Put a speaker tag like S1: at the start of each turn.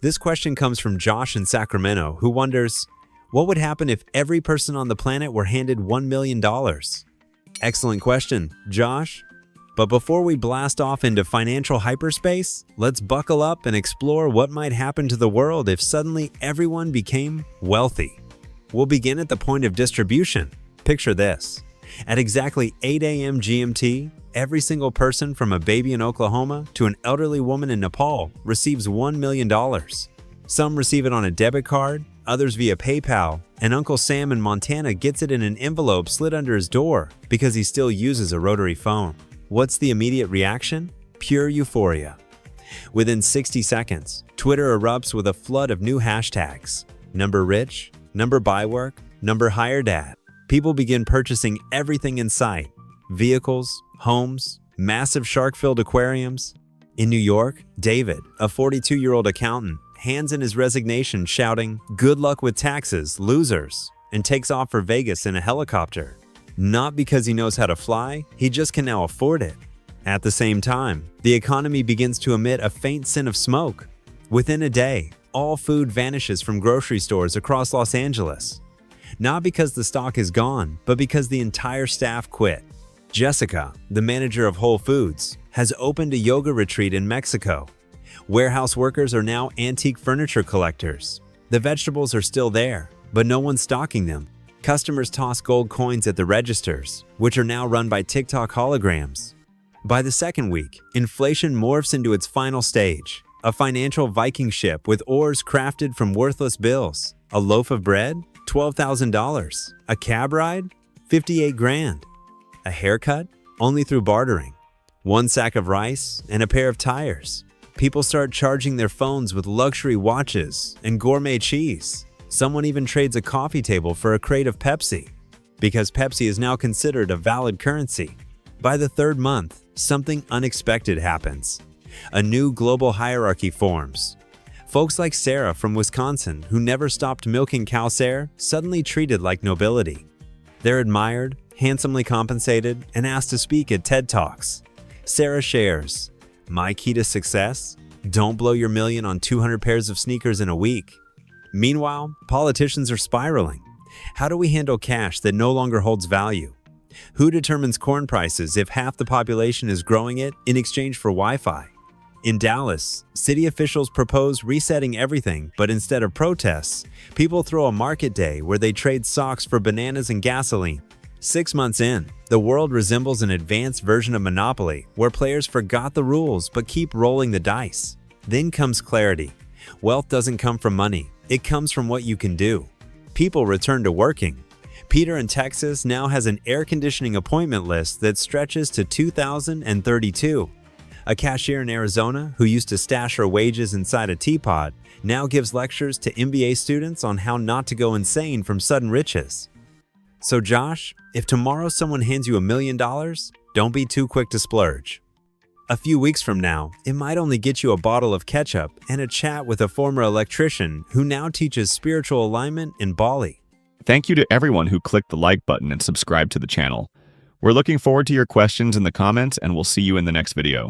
S1: This question comes from Josh in Sacramento, who wonders, what would happen if every person on the planet were handed $1 million? Excellent question, Josh. But before we blast off into financial hyperspace, let's buckle up and explore what might happen to the world if suddenly everyone became wealthy. We'll begin at the point of distribution. Picture this. At exactly 8 a.m. GMT, every single person from a baby in Oklahoma to an elderly woman in Nepal receives $1 million. Some receive it on a debit card, others via PayPal, and Uncle Sam in Montana gets it in an envelope slid under his door because he still uses a rotary phone. What's the immediate reaction? Pure euphoria. Within 60 seconds, Twitter erupts with a flood of new hashtags. Number rich, number buy work, number hire dad. People begin purchasing everything in sight. Vehicles, homes, massive shark-filled aquariums. In New York, David, a 42-year-old accountant, hands in his resignation shouting, "Good luck with taxes, losers," and takes off for Vegas in a helicopter. Not because he knows how to fly, he just can now afford it. At the same time, the economy begins to emit a faint scent of smoke. Within a day, all food vanishes from grocery stores across Los Angeles. Not because the stock is gone, but because the entire staff quit. Jessica, the manager of Whole Foods, has opened a yoga retreat in Mexico. Warehouse workers are now antique furniture collectors. The vegetables are still there, but no one's stocking them. Customers toss gold coins at the registers, which are now run by TikTok holograms. By the second week, inflation morphs into its final stage. A financial Viking ship with oars crafted from worthless bills. A loaf of bread? $12,000. A cab ride? 58 grand. A haircut? Only through bartering. One sack of rice and a pair of tires. People start charging their phones with luxury watches and gourmet cheese. Someone even trades a coffee table for a crate of Pepsi, because Pepsi is now considered a valid currency. By the third month, something unexpected happens. A new global hierarchy forms. Folks like Sarah from Wisconsin, who never stopped milking Cowsare, suddenly treated like nobility. They're admired, handsomely compensated, and asked to speak at TED Talks. Sarah shares, "My key to success? Don't blow your million on 200 pairs of sneakers in a week." Meanwhile, politicians are spiraling. How do we handle cash that no longer holds value? Who determines corn prices if half the population is growing it in exchange for Wi-Fi? In Dallas, city officials propose resetting everything, but instead of protests, people throw a market day where they trade socks for bananas and gasoline. 6 months in, the world resembles an advanced version of Monopoly, where players forgot the rules but keep rolling the dice. Then comes clarity. Wealth doesn't come from money. It comes from what you can do. People return to working. Peter in Texas now has an air conditioning appointment list that stretches to 2032. A cashier in Arizona who used to stash her wages inside a teapot now gives lectures to MBA students on how not to go insane from sudden riches. So Josh, if tomorrow someone hands you $1 million, don't be too quick to splurge. A few weeks from now, it might only get you a bottle of ketchup and a chat with a former electrician who now teaches spiritual alignment in Bali.
S2: Thank you to everyone who clicked the like button and subscribed to the channel. We're looking forward to your questions in the comments, and we'll see you in the next video.